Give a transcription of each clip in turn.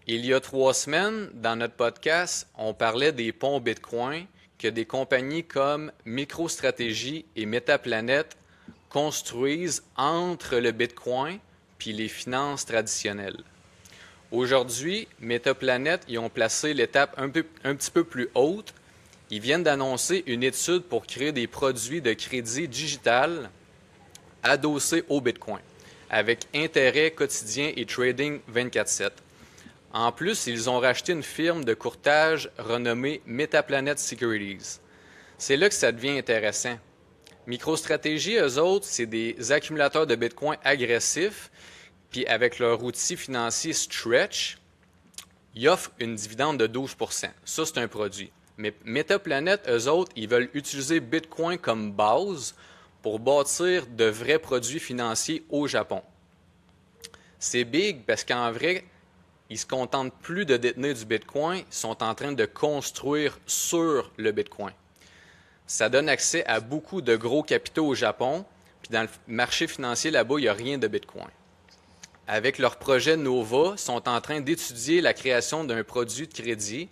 Il y a 3 semaines, dans notre podcast, on parlait des ponts Bitcoin que des compagnies comme MicroStrategy et Metaplanet construisent entre le Bitcoin puis les finances traditionnelles. Aujourd'hui, Metaplanet y ont placé l'étape un petit peu plus haute. Ils viennent d'annoncer une étude pour créer des produits de crédit digital adossés au Bitcoin, avec intérêt quotidien et trading 24/7. En plus, ils ont racheté une firme de courtage renommée Metaplanet Securities. C'est là que ça devient intéressant. MicroStrategy, eux autres, c'est des accumulateurs de Bitcoin agressifs, puis avec leur outil financier Stretch, ils offrent une dividende de 12%. Ça, c'est un produit. Mais Metaplanet, eux autres, ils veulent utiliser Bitcoin comme base pour bâtir de vrais produits financiers au Japon. C'est big parce qu'en vrai, ils ne se contentent plus de détenir du Bitcoin, ils sont en train de construire sur le Bitcoin. Ça donne accès à beaucoup de gros capitaux au Japon, puis dans le marché financier là-bas, il n'y a rien de Bitcoin. Avec leur projet Nova, ils sont en train d'étudier la création d'un produit de crédit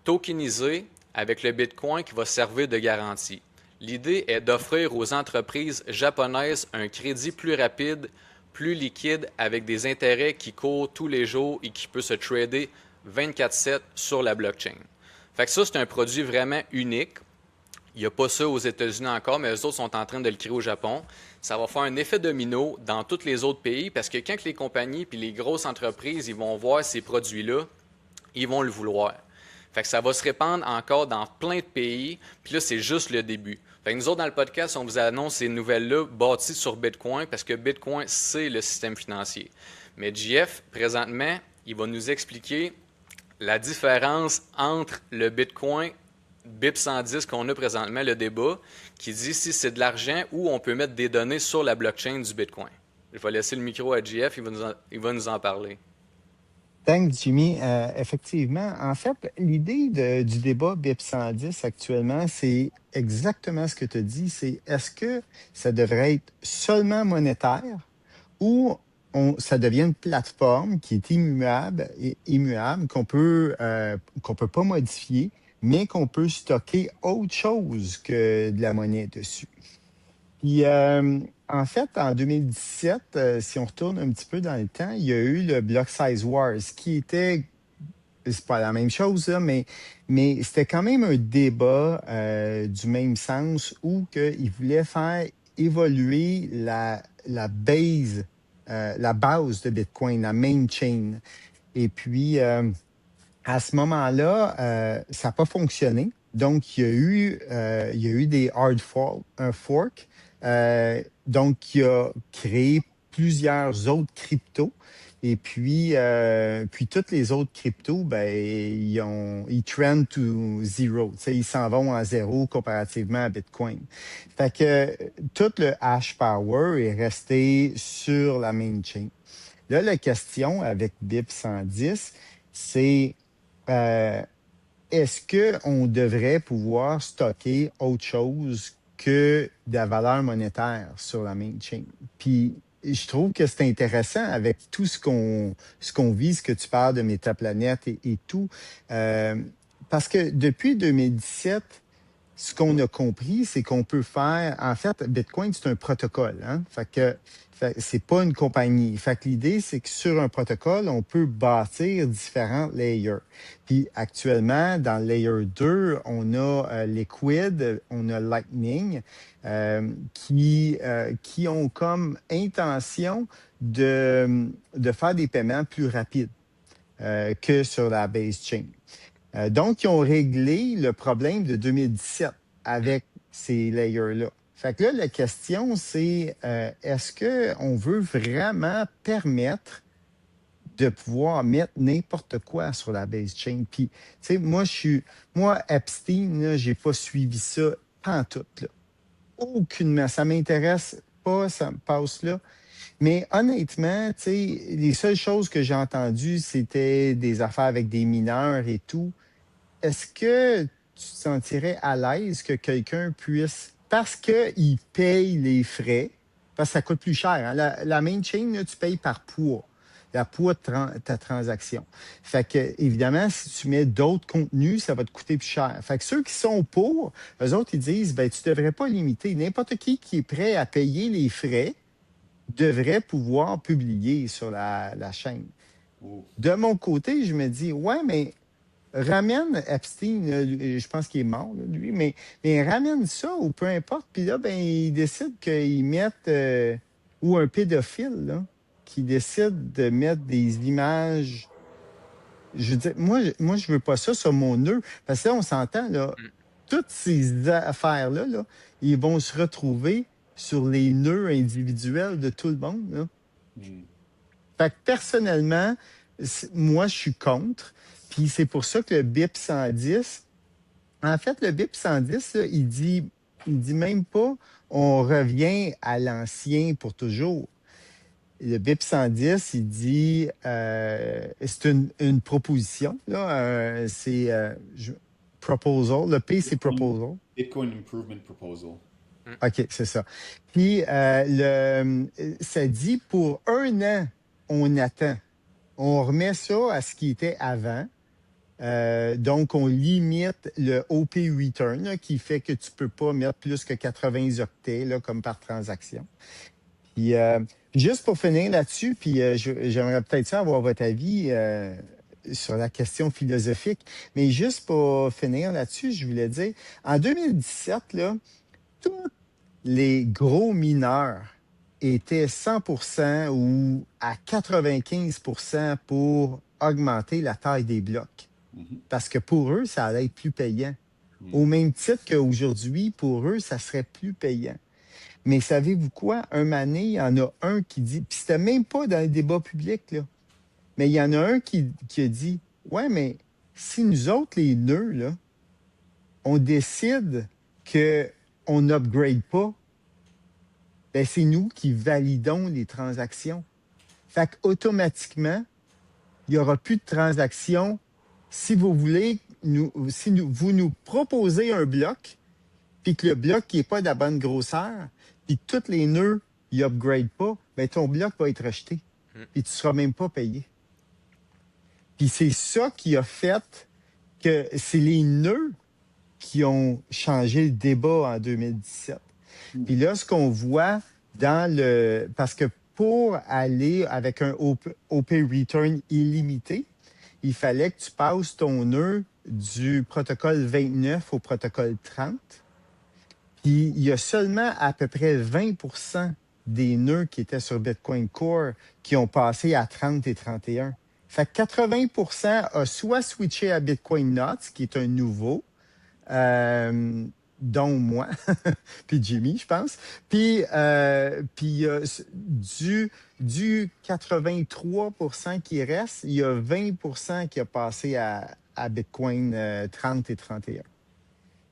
tokenisé avec le Bitcoin qui va servir de garantie. L'idée est d'offrir aux entreprises japonaises un crédit plus rapide, plus liquide, avec des intérêts qui courent tous les jours et qui peut se trader 24/7 sur la blockchain. Fait que ça, c'est un produit vraiment unique. Il n'y a pas ça aux États-Unis encore, mais eux autres sont en train de le créer au Japon. Ça va faire un effet domino dans tous les autres pays parce que quand les compagnies et les grosses entreprises ils vont voir ces produits-là, ils vont le vouloir. Fait que ça va se répandre encore dans plein de pays, puis là, c'est juste le début. Fait que nous autres, dans le podcast, on vous annonce ces nouvelles-là bâties sur Bitcoin parce que Bitcoin, c'est le système financier. Mais JF, présentement, il va nous expliquer la différence entre le Bitcoin BIP 110 qu'on a présentement, le débat, qui dit si c'est de l'argent ou on peut mettre des données sur la blockchain du Bitcoin. Je vais laisser le micro à JF, il va nous en parler. Thanks, Jimmy. Effectivement, en fait, l'idée du débat BIP 110 actuellement, c'est exactement ce que tu dis. C'est est-ce que ça devrait être seulement monétaire ou ça devient une plateforme qui est immuable, qu'on peut pas modifier, mais qu'on peut stocker autre chose que de la monnaie dessus. Puis, en fait, en 2017, si on retourne un petit peu dans le temps, il y a eu le Block Size Wars, qui était, c'est pas la même chose, là, mais c'était quand même un débat du même sens où il voulait faire évoluer la base de Bitcoin, la main chain. Et puis, à ce moment-là, ça n'a pas fonctionné. Donc, il y a eu des un fork, donc qui a créé plusieurs autres cryptos. Et puis toutes les autres cryptos, ben, ils trend to zero. Tu sais, ils s'en vont à zéro comparativement à Bitcoin. Fait que tout le hash power est resté sur la main chain. Là, la question avec BIP 110, c'est euh, est-ce qu'on devrait pouvoir stocker autre chose que de la valeur monétaire sur la main chain? Puis, je trouve que c'est intéressant avec tout ce qu'on vit, ce que tu parles de Métaplanète et tout. Euh, Parce que depuis 2017, ce qu'on a compris, c'est qu'on peut faire. En fait, Bitcoin, c'est un protocole. Hein? C'est pas une compagnie. Fait que l'idée, c'est que sur un protocole, on peut bâtir différents layers. Puis actuellement, dans le layer 2, on a Liquid, on a Lightning, qui ont comme intention de faire des paiements plus rapides que sur la base chain. Donc, ils ont réglé le problème de 2017 avec ces layers-là. Fait que là, la question, c'est est-ce qu'on veut vraiment permettre de pouvoir mettre n'importe quoi sur la base chain? Puis, tu sais, moi, Epstein, là, j'ai pas suivi ça pantoute, là. Aucunement. Ça m'intéresse pas, ça me passe là. Mais honnêtement, tu sais, les seules choses que j'ai entendues, c'était des affaires avec des mineurs et tout. Est-ce que tu te sentirais à l'aise que quelqu'un puisse, parce qu'il paye les frais, parce que ça coûte plus cher, hein, la main chain, là, tu payes par poids. la poids de ta transaction. Fait que, évidemment, si tu mets d'autres contenus, ça va te coûter plus cher. Fait que ceux qui sont pour, eux autres, ils disent, ben, tu devrais pas limiter. N'importe qui est prêt à payer les frais devrait pouvoir publier sur la chaîne. Oh. De mon côté, je me dis, ouais, mais ramène Epstein, je pense qu'il est mort, là, lui, mais ramène ça ou peu importe. Puis là, ben, ils décident qu'ils mettent, ou un pédophile, là, qui décide de mettre des images. Je veux dire, moi, je veux pas ça sur mon nœud. Parce que là, on s'entend, là, toutes ces affaires-là, là, ils vont se retrouver sur les nœuds individuels de tout le monde, là. Fait que personnellement, moi, je suis contre. Puis c'est pour ça que le BIP 110, en fait, le BIP 110, là, il dit même pas on revient à l'ancien pour toujours. Le BIP 110, il dit c'est une proposition. Là, proposal. Le P, c'est proposal. Bitcoin Improvement Proposal. OK, c'est ça. Puis ça dit pour 1 an, on attend. On remet ça à ce qui était avant. Donc, on limite le OP return, là, qui fait que tu peux pas mettre plus que 80 octets là, comme par transaction. Puis, juste pour finir là-dessus, puis j'aimerais peut-être ça avoir votre avis sur la question philosophique, mais juste pour finir là-dessus, je voulais dire, en 2017, là, tous les gros mineurs étaient 100% ou à 95% pour augmenter la taille des blocs. Parce que pour eux, ça allait être plus payant. Au même titre qu'aujourd'hui, pour eux, ça serait plus payant. Mais savez-vous quoi? Un mané, il y en a un qui dit, puis c'était même pas dans le débat public, là, mais il y en a un qui a dit, ouais, mais si nous autres, les nœuds, là, on décide qu'on n'upgrade pas, ben c'est nous qui validons les transactions. Fait qu'automatiquement, il n'y aura plus de transactions. Si vous voulez, vous nous proposez un bloc, puis que le bloc qui n'est pas de la bonne grosseur, puis que tous les nœuds ils upgrade pas, ben ton bloc va être rejeté. Puis tu ne seras même pas payé. Puis c'est ça qui a fait que c'est les nœuds qui ont changé le débat en 2017. Puis là, ce qu'on voit parce que pour aller avec un OP return illimité, il fallait que tu passes ton nœud du protocole 29 au protocole 30. Puis il y a seulement à peu près 20% des nœuds qui étaient sur Bitcoin Core qui ont passé à 30 et 31. Fait que 80% a soit switché à Bitcoin Nuts, qui est un nouveau, dont moi, puis Jimmy, je pense. Puis du 83% qui reste, il y a 20% qui a passé à Bitcoin 30 et 31.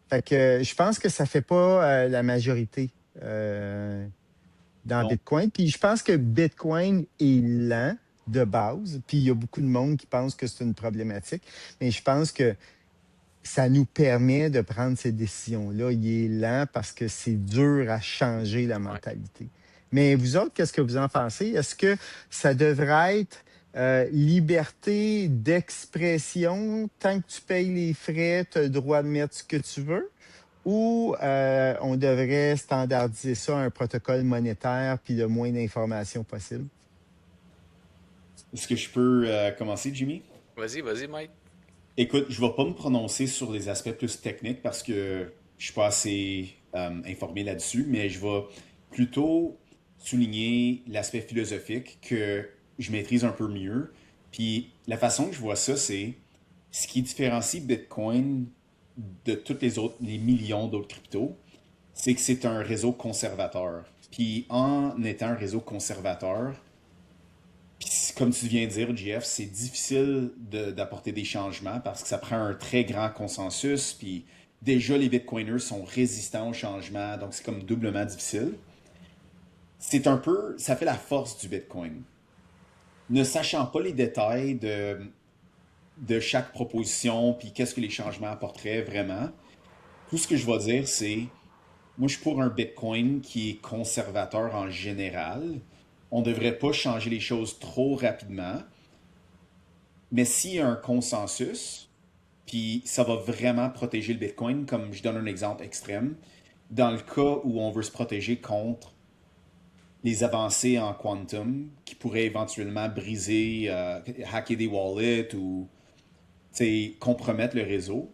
Fait que je pense que ça fait pas la majorité dans Bitcoin. Puis je pense que Bitcoin est lent de base. Puis il y a beaucoup de monde qui pense que c'est une problématique. Mais je pense que ça nous permet de prendre ces décisions-là. Il est lent parce que c'est dur à changer la mentalité. Mais vous autres, qu'est-ce que vous en pensez? Est-ce que ça devrait être liberté d'expression? Tant que tu payes les frais, tu as le droit de mettre ce que tu veux? Ou on devrait standardiser ça à un protocole monétaire puis le moins d'informations possible? Est-ce que je peux commencer, Jimmy? Vas-y, Mike. Écoute, je ne vais pas me prononcer sur les aspects plus techniques parce que je suis pas assez informé là-dessus, mais je vais plutôt souligner l'aspect philosophique que je maîtrise un peu mieux. Puis la façon que je vois ça, c'est ce qui différencie Bitcoin de toutes les millions d'autres cryptos, c'est que c'est un réseau conservateur. Puis en étant un réseau conservateur, puis comme tu viens de dire, JF, c'est difficile d'apporter des changements parce que ça prend un très grand consensus. Puis déjà, les Bitcoiners sont résistants au changement, donc c'est comme doublement difficile. C'est un peu, ça fait la force du Bitcoin. Ne sachant pas les détails de chaque proposition, puis qu'est-ce que les changements apporteraient vraiment, tout ce que je vais dire, c'est, moi je suis pour un Bitcoin qui est conservateur en général, on ne devrait pas changer les choses trop rapidement. Mais s'il y a un consensus, puis ça va vraiment protéger le Bitcoin, comme je donne un exemple extrême, dans le cas où on veut se protéger contre les avancées en quantum qui pourraient éventuellement briser, hacker des wallets ou compromettre le réseau,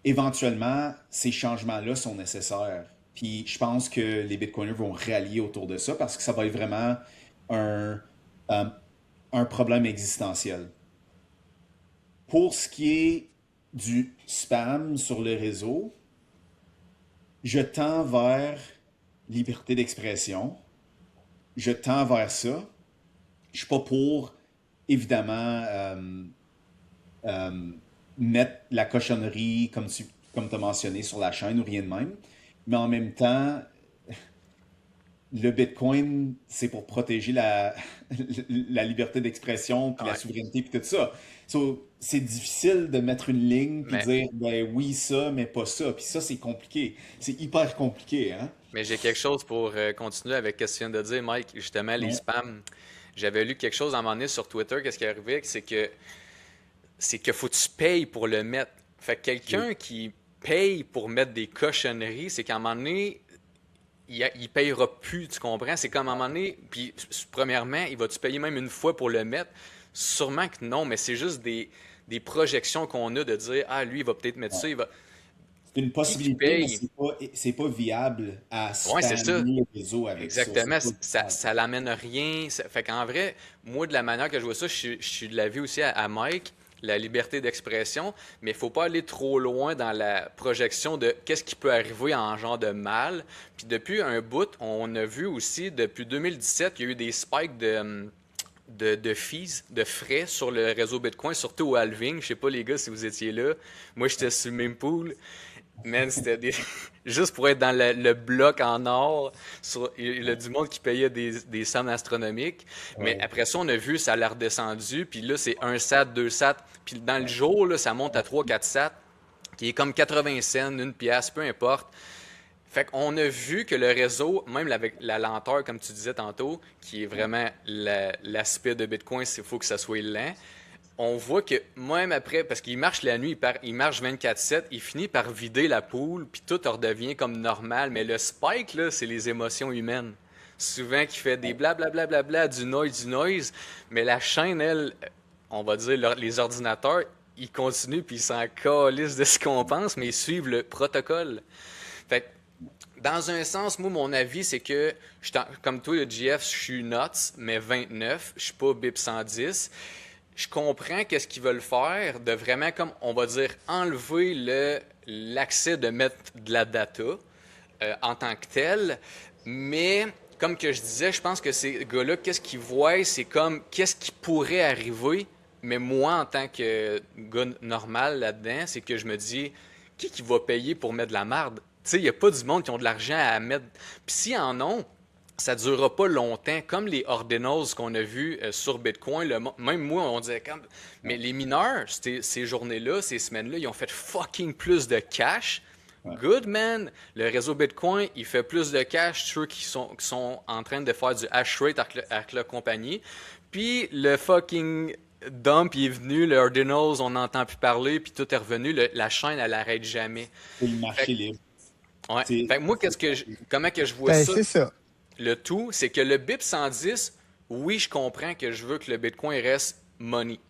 éventuellement, ces changements-là sont nécessaires. Puis je pense que les Bitcoiners vont rallier autour de ça parce que ça va être vraiment un, euh, un problème existentiel. Pour ce qui est du spam sur le réseau, je tends vers liberté d'expression. Je tends vers ça. Je suis pas pour, évidemment, euh, mettre la cochonnerie, comme tu as mentionné, sur la chaîne ou rien de même. Mais en même temps, le Bitcoin, c'est pour protéger la liberté d'expression, puis la Ouais. souveraineté, puis tout ça. So, c'est difficile de mettre une ligne, puis Mais, dire, ben oui, ça, mais pas ça. Puis ça, c'est compliqué. C'est hyper compliqué, hein? mais j'ai quelque chose pour continuer avec ce que tu viens de dire, Mike. Justement, les Ouais, spams. J'avais lu quelque chose à un moment donné sur Twitter. Qu'est-ce qui arrivait? C'est que faut que tu payes pour le mettre. Fait que oui, quelqu'un qui paye pour mettre des cochonneries, c'est qu'à un moment donné, il payera plus, tu comprends? C'est comme à un moment donné, puis premièrement, il va-tu payer même une fois pour le mettre? Sûrement que non, mais c'est juste des projections qu'on a de dire, ah, lui, il va peut-être mettre ouais. ça, il va... C'est une Qui possibilité, mais paye? c'est pas viable à Ouais, c'est ça. spammer le réseau avec ça. Exactement, C'est pas viable. ça l'amène à rien. Fait qu'en vrai, moi, de la manière que je vois ça, je suis de l'avis aussi à Mike, la liberté d'expression, mais il faut pas aller trop loin dans la projection de qu'est-ce qui peut arriver en genre de mal. Puis depuis un bout, on a vu aussi, depuis 2017, il y a eu des spikes de fees, de frais sur le réseau Bitcoin, surtout au halving. Je sais pas, les gars, si vous étiez là. Moi, j'étais sur le même pool. Man, c'était des... juste pour être dans le bloc en or, il y a du monde qui payait des sommes astronomiques. Mais Ouais. après ça, on a vu, ça l'a redescendu. Puis là, c'est un SAT, deux SAT. Puis dans le jour, là, ça monte à 3 4 SAT, qui est comme 80 cents, une pièce, peu importe. Fait qu'on a vu que le réseau, même avec la lenteur, comme tu disais tantôt, qui est vraiment l'aspect de Bitcoin, il faut que ça soit lent, on voit que même après, parce qu'il marche la nuit, il marche 24/7, il finit par vider la poule, puis tout redevient comme normal. Mais le spike, là, c'est les émotions humaines. Souvent, qui fait des blablabla, bla, bla, bla, du noise. Mais la chaîne, elle, on va dire, les ordinateurs, ils continuent, puis ils s'en calissent de ce qu'on pense, mais ils suivent le protocole. Fait que, dans un sens, moi, mon avis, c'est que, comme toi, le GF, je suis nuts, mais 29, je suis pas BIP 110. Je comprends qu'est-ce qu'ils veulent faire, de vraiment, comme on va dire, enlever l'accès de mettre de la data en tant que tel, mais comme que je disais, je pense que ces gars-là, qu'est-ce qu'ils voient, c'est comme qu'est-ce qui pourrait arriver, mais moi, en tant que gars normal là-dedans, c'est que je me dis, qui va payer pour mettre de la marde? Tu sais, il n'y a pas du monde qui ont de l'argent à mettre. Puis s'ils en ont, ça ne durera pas longtemps, comme les ordinals qu'on a vus sur Bitcoin. Même moi, on disait comme. Mais Ouais. les mineurs, ces journées-là, ces semaines-là, ils ont fait fucking plus de cash. Ouais. Good man! Le réseau Bitcoin, il fait plus de cash, ceux qui sont en train de faire du hash rate avec la compagnie. Puis le fucking dump, il est venu, le ordinals, on n'entend plus parler, puis tout est revenu. La chaîne, elle arrête jamais. C'est le Fait, marché libre. ouais. C'est Fait que moi, c'est ça. comment que je vois Ben, ça? c'est ça. Le tout, c'est que le BIP 110, oui, je comprends que je veux que le Bitcoin reste money.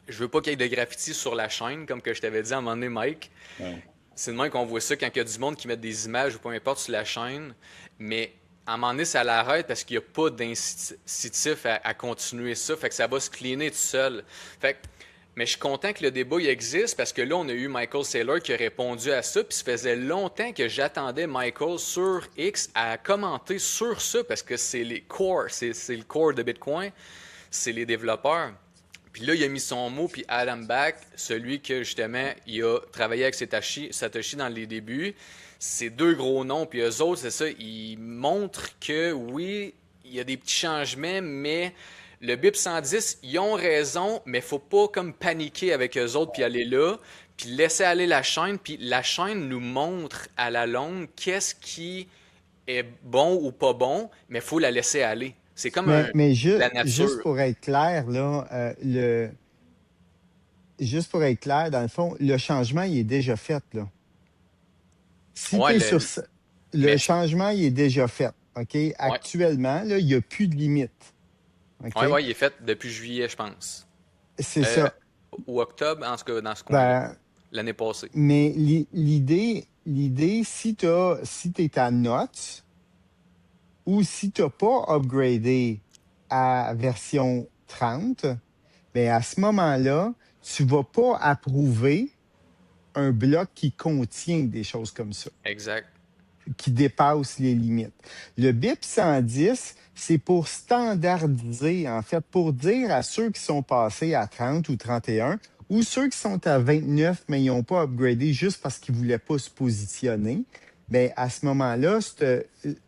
Je veux pas qu'il y ait de graffiti sur la chaîne, comme que je t'avais dit à un moment donné, Mike. Ouais. C'est de même qu'on voit ça quand il y a du monde qui met des images ou peu importe sur la chaîne. Mais à un moment donné, ça l'arrête parce qu'il n'y a pas d'incitif à continuer ça. Fait que ça va se cleaner tout seul. Fait que, mais je suis content que le débat il existe parce que là, on a eu Michael Saylor qui a répondu à ça. Puis ça faisait longtemps que j'attendais Michael sur X à commenter sur ça parce que c'est les core, c'est le core de Bitcoin, c'est les développeurs. Puis là, il a mis son mot, puis Adam Back, celui que justement, il a travaillé avec Satoshi dans les débuts, c'est deux gros noms, puis eux autres, c'est ça, ils montrent que oui, il y a des petits changements, mais le BIP 110, ils ont raison, mais faut pas comme paniquer avec eux autres, puis aller là, puis laisser aller la chaîne, puis la chaîne nous montre à la longue qu'est-ce qui est bon ou pas bon, mais il faut la laisser aller. C'est comme Mais la juste nature. pour être clair, là, juste pour être clair, dans le fond, le changement, il est déjà fait, là. Si tu Ouais, es sur le mais changement, il est déjà fait. OK? ouais, Actuellement, là, il n'y a plus de limite. OK? ouais, il est fait depuis juillet, je pense. C'est Euh, ça. ou octobre, en ce cas, dans ce coin-là, Ben, l'année passée. mais l'idée, si tu es à notes ou si tu n'as pas upgradé à version 30, ben à ce moment-là, tu ne vas pas approuver un bloc qui contient des choses comme ça, Exact. qui dépasse les limites. Le BIP 110, c'est pour standardiser, en fait, pour dire à ceux qui sont passés à 30 ou 31, ou ceux qui sont à 29, mais ils n'ont pas upgradé juste parce qu'ils ne voulaient pas se positionner. Bien, à ce moment-là,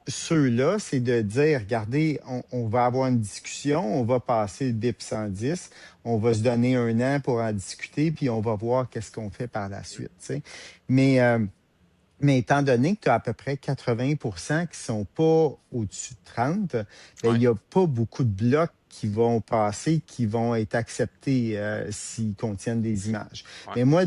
ceux-là, c'est de dire, regardez, on va avoir une discussion, on va passer le BIP 110, on va se donner un an pour en discuter, puis on va voir qu'est-ce qu'on fait par la suite. Tu sais. Mais mais étant donné que tu as à peu près 80 qui ne sont pas au-dessus de 30, ben, il Ouais, n'y a pas beaucoup de blocs qui vont passer, qui vont être acceptés s'ils contiennent des images. ouais. Mais moi,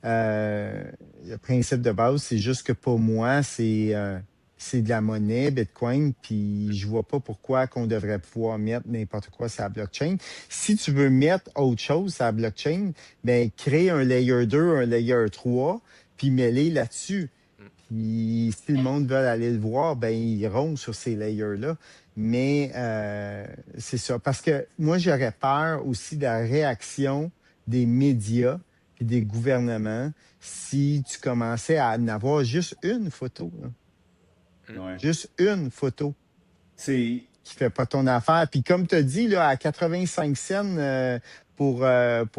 euh, le principe de base, c'est juste que pour moi, c'est de la monnaie, Bitcoin, puis je vois pas pourquoi qu'on devrait pouvoir mettre n'importe quoi sur la blockchain. Si tu veux mettre autre chose sur la blockchain, ben, crée un layer 2, un layer 3 puis mêler là-dessus. Mm. Puis si le monde veut aller le voir, ben ils iront sur ces layers-là. Mais c'est ça. Parce que moi, j'aurais peur aussi de la réaction des médias et des gouvernements si tu commençais à en avoir juste une photo. Là. Mm. Ouais. Juste une photo C'est. qui fait pas ton affaire. Puis comme tu as dit, là, à 85 cents pour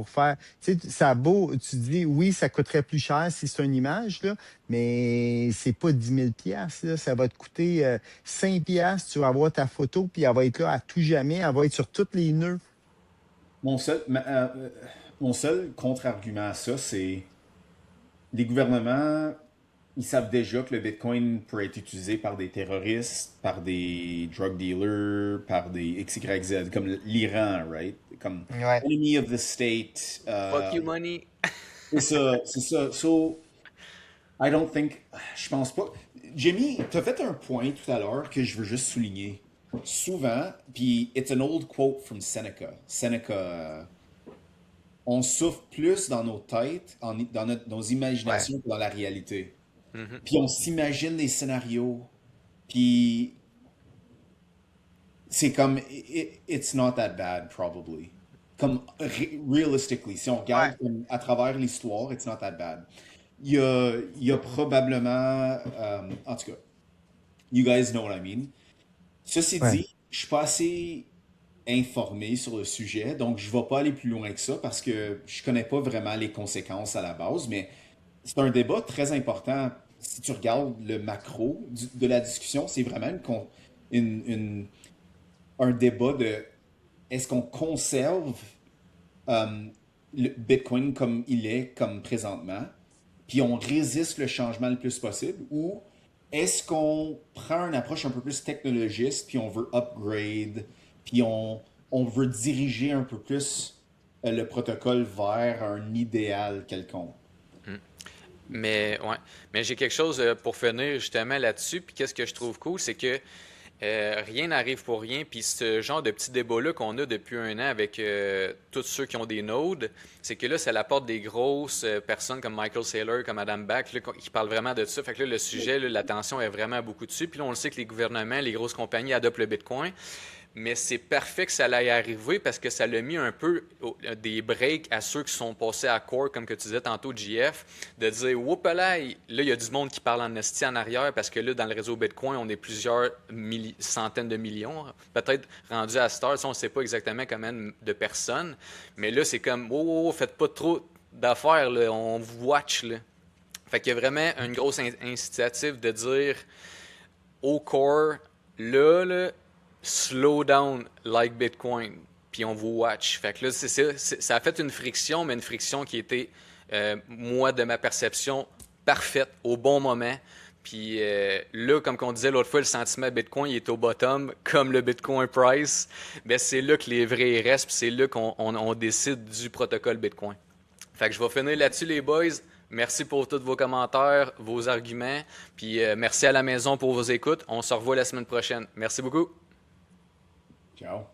faire. Tu sais, ça a beau, tu dis oui, ça coûterait plus cher si c'est une image, là, mais c'est pas 10 000 là. Ça va te coûter 5 piastres. Tu vas avoir ta photo, puis elle va être là à tout jamais. Elle va être sur tous les nœuds. Mon seul, mon seul contre-argument à ça, c'est les gouvernements, ils savent déjà que le Bitcoin peut être utilisé par des terroristes, par des drug dealers, par des XYZ, comme l'Iran, right? Comme Ouais. enemy of the state. Fuck you, money. C'est ça, c'est ça. So, I don't think. Je pense pas. Jamie, t'as fait un point tout à l'heure que je veux juste souligner. Souvent, puis it's an old quote from Seneca. Seneca, on souffre plus dans nos têtes, dans nos Ouais. imaginations que dans la réalité. Mhm. Puis on s'imagine les scénarios, puis c'est comme it's not that bad probably. Comme realistically, si on Ouais. regarde à travers l'histoire, it's not that bad. Il y a probablement, en tout cas, you guys know what I mean. Ceci Ouais. dit, je suis pas assez informé sur le sujet, donc je vais pas aller plus loin que ça parce que je connais pas vraiment les conséquences à la base, mais c'est un débat très important. Si tu regardes le macro de la discussion, c'est vraiment une, une- un débat de est-ce qu'on conserve euh, le Bitcoin comme il est, comme présentement, puis on résiste le changement le plus possible, ou est-ce qu'on prend une approche un peu plus technologiste, puis on veut upgrade, puis on veut diriger un peu plus le protocole vers un idéal quelconque? Mm. Mais ouais, mais j'ai quelque chose pour finir justement là-dessus. Puis qu'est-ce que je trouve cool, c'est que rien n'arrive pour rien. Puis ce genre de petit débat-là qu'on a depuis un an avec tous ceux qui ont des nodes, c'est que là, ça apporte des grosses personnes comme Michael Saylor, comme Adam Back, là, qui parlent vraiment de ça. Fait que là, le sujet, là, l'attention est vraiment beaucoup dessus. Puis là, on le sait que les gouvernements, les grosses compagnies adoptent le Bitcoin. Mais c'est parfait que ça allait arriver parce que ça l'a mis un peu des breaks à ceux qui sont passés à court, comme que tu disais tantôt, JF, de dire, oups là, il y a du monde qui parle en esti en arrière parce que là, dans le réseau Bitcoin, on est plusieurs centaines de millions, peut-être rendus à cette heure, on ne sait pas exactement combien de personnes, mais là, c'est comme, oh, faites pas trop d'affaires, là, on vous watch, là. Fait qu'il y a vraiment une grosse incitative de dire au core, là, slow down like Bitcoin, puis on vous watch. Fait que là, c'est ça, ça a fait une friction, mais une friction qui était, moi, de ma perception, parfaite, au bon moment. Puis là, comme on disait l'autre fois, le sentiment Bitcoin il est au bottom, comme le Bitcoin price. Ben, c'est là que les vrais restent, puis c'est là qu'on décide du protocole Bitcoin. Fait que je vais finir là-dessus, les boys. Merci pour tous vos commentaires, vos arguments. Puis merci à la maison pour vos écoutes. On se revoit la semaine prochaine. Merci beaucoup. Ciao.